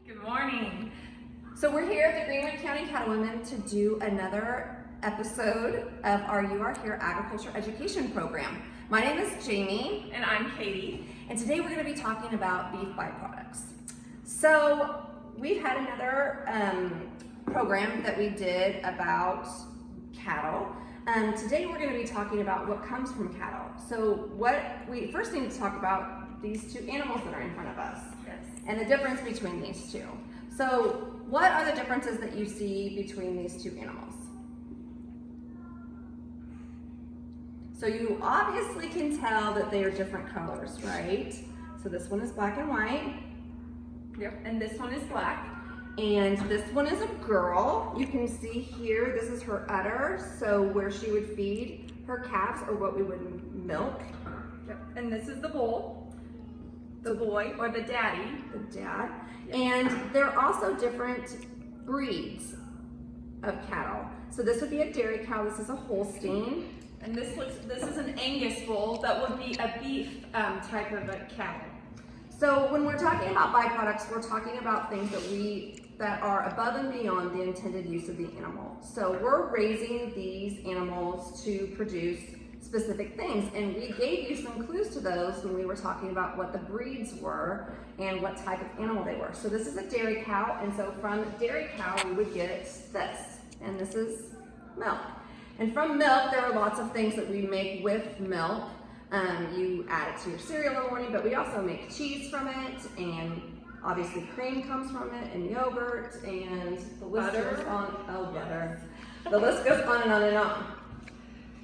Good morning. So we're here at the Greenwood County Cattlewomen to do another episode of our You Are Here Agriculture Education Program. My name is Jamie. And I'm Katie. And today we're going to be talking about beef byproducts. So we've had another program that we did about cattle. Today we're going to be talking about what comes from cattle. So what we first need to talk about these two animals that are in front of us. Yes. And the difference between these two. So what are the differences that you see between these two animals? So you obviously can tell that they are different colors, right? So this one is black and white. Yep. And this one is black. And this one is a girl. You can see here, this is her udder. So where she would feed her calves, or what we would milk. Yep. And this is the bull, the boy, or the daddy. The dad. Yep. And there are also different breeds of cattle. So this would be a dairy cow. This is a Holstein. And this is an Angus bull that would be a beef type of a cattle. So when we're talking about byproducts, we're talking about things that are above and beyond the intended use of the animal. So we're raising these animals to produce specific things, and we gave you some clues to those when we were talking about what the breeds were and what type of animal they were. So this is a dairy cow, and so from dairy cow we would get this, and this is milk. And from milk, there are lots of things that we make with milk. You add it to your cereal in the morning, but we also make cheese from it, and obviously cream comes from it, and yogurt, and the list goes on. Oh, butter. The list goes on and on and on.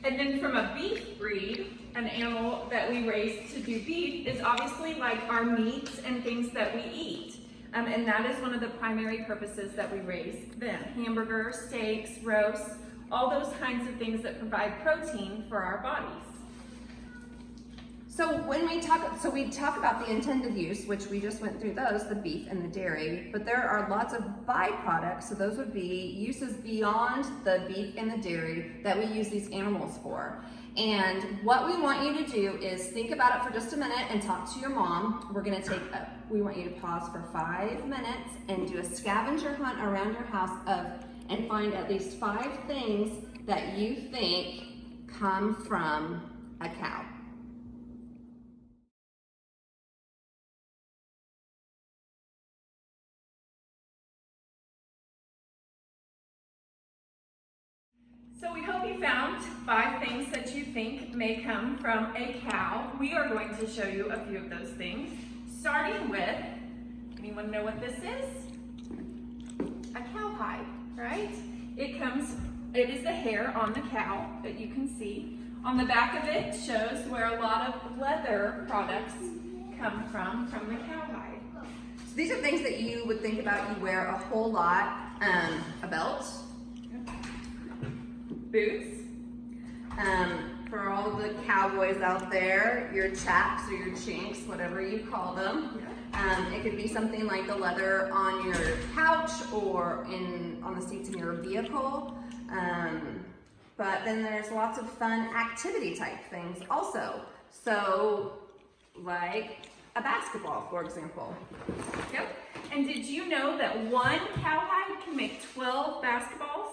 And then from a beef breed, an animal that we raise to do beef is obviously like our meats and things that we eat. And that is one of the primary purposes that we raise them. Hamburgers, steaks, roasts, all those kinds of things that provide protein for our bodies. So when we talk about the intended use, which we just went through those, the beef and the dairy, but there are lots of byproducts, so those would be uses beyond the beef and the dairy that we use these animals for. And what we want you to do is think about it for just a minute and talk to your mom. We want you to pause for 5 minutes and do a scavenger hunt around your house and find at least 5 things that you think come from a cow. So we hope you found 5 things that you think may come from a cow. We are going to show you a few of those things, starting with, anyone know what this is? A cowhide, right? It is the hair on the cow that you can see. On the back of it shows where a lot of leather products come from the cowhide. So these are things that you would think about. You wear a whole lot, a belt, boots. For all the cowboys out there, your chaps or your chinks, whatever you call them. It could be something like the leather on your couch or on the seats in your vehicle. But then there's lots of fun activity type things also. So like a basketball, for example. Yep. And did you know that one cowhide can make 12 basketballs?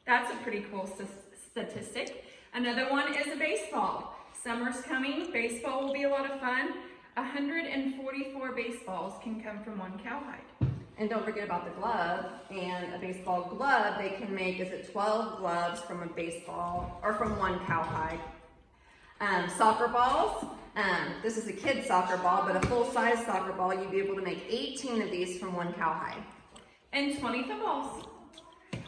That's a pretty cool statistic. Another one is a baseball. Summer's coming, baseball will be a lot of fun. 144 baseballs can come from one cowhide. And don't forget about the glove, and a baseball glove, they can make, 12 gloves from a baseball, or from one cowhide. Soccer balls, this is a kid's soccer ball, but a full-size soccer ball, you'd be able to make 18 of these from one cowhide. And 20 footballs,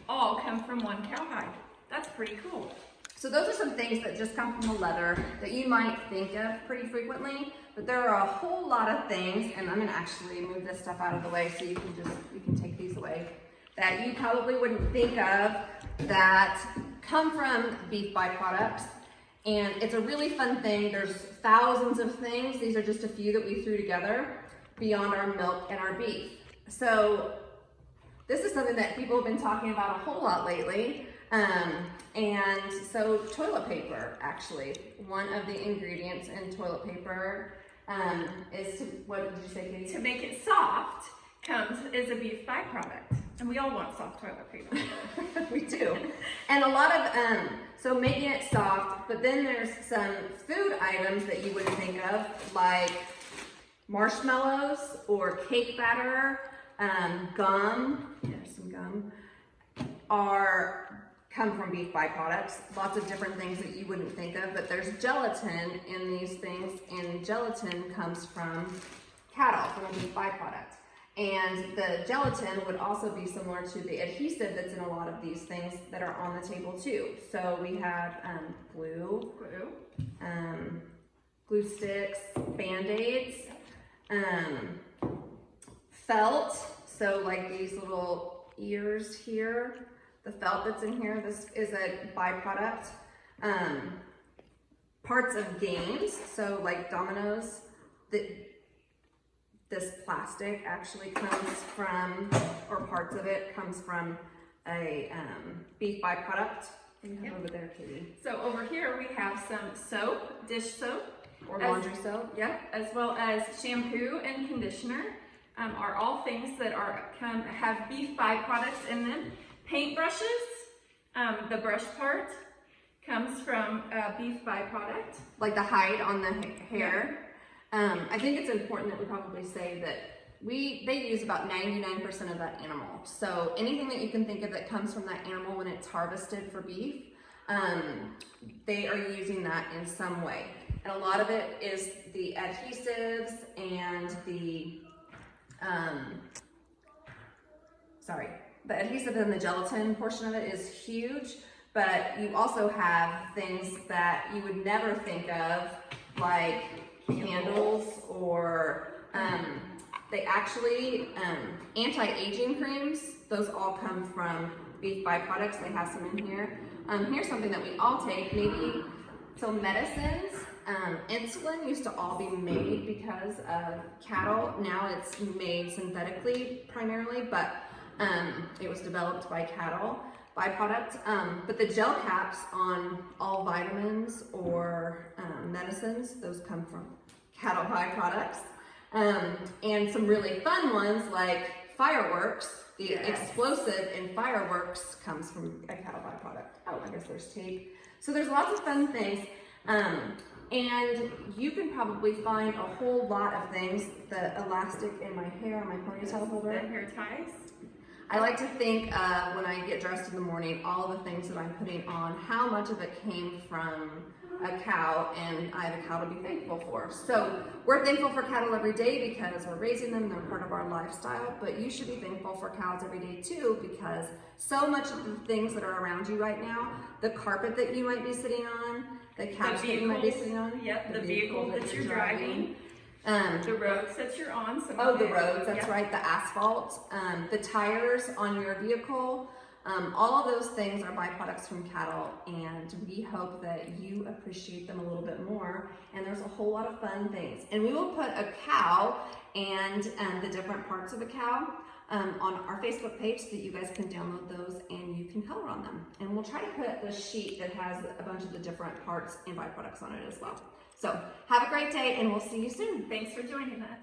all come from one cowhide. That's pretty cool. So those are some things that just come from the leather that you might think of pretty frequently, but there are a whole lot of things, and I'm gonna actually move this stuff out of the way so you can take these away, that you probably wouldn't think of that come from beef byproducts. And it's a really fun thing. There's thousands of things. These are just a few that we threw together beyond our milk and our beef. So this is something that people have been talking about a whole lot lately. And so toilet paper, actually, one of the ingredients in toilet paper is to, what did you say, Katie? To make it soft, is a beef byproduct. And we all want soft toilet paper. We do. And a lot of, so making it soft, but then there's some food items that you wouldn't think of, like marshmallows or cake batter, gum, there's some gum, come from beef byproducts. Lots of different things that you wouldn't think of, but there's gelatin in these things, and gelatin comes from cattle, from a beef byproduct. And the gelatin would also be similar to the adhesive that's in a lot of these things that are on the table too. So we have glue sticks, Band-Aids, felt, so like these little ears here, the felt that's in here, this is a byproduct. Parts of games, so like dominoes, this plastic actually comes from, or parts of it comes from a beef byproduct. Yep. Over there, Katie. So over here we have some soap, dish soap, or laundry soap, yeah, as well as shampoo and conditioner. Are all things that have beef byproducts in them. Paintbrushes, the brush part comes from beef byproduct. Like the hide on the hair. I think it's important that we probably say that they use about 99% of that animal. So anything that you can think of that comes from that animal when it's harvested for beef, they are using that in some way. And a lot of it is the adhesives and the adhesive and the gelatin portion of it is huge, but you also have things that you would never think of, like candles, or they actually, anti-aging creams, those all come from beef byproducts. They have some in here. Here's something that we all take, maybe, so medicines, insulin used to all be made because of cattle. Now it's made synthetically primarily, but it was developed by cattle byproduct. But the gel caps on all vitamins or medicines, those come from cattle byproducts. And some really fun ones like fireworks, the explosive in fireworks comes from a cattle byproduct. Oh, I guess there's tape. So there's lots of fun things. And you can probably find a whole lot of things. The elastic in my hair, my ponytail holder. The hair ties. I like to think when I get dressed in the morning, all of the things that I'm putting on, how much of it came from a cow, and I have a cow to be thankful for. So we're thankful for cattle every day because we're raising them, they're part of our lifestyle, but you should be thankful for cows every day too, because so much of the things that are around you right now, the carpet that you might be sitting on, the couch that you might be sitting on, the vehicle that you're driving. The roads that you're on. The roads, that's right, the asphalt, the tires on your vehicle, all of those things are byproducts from cattle, and we hope that you appreciate them a little bit more, and there's a whole lot of fun things. And we will put a cow and the different parts of a cow on our Facebook page so that you guys can download those and you can color on them. And we'll try to put the sheet that has a bunch of the different parts and byproducts on it as well. So have a great day, and we'll see you soon. Thanks for joining us.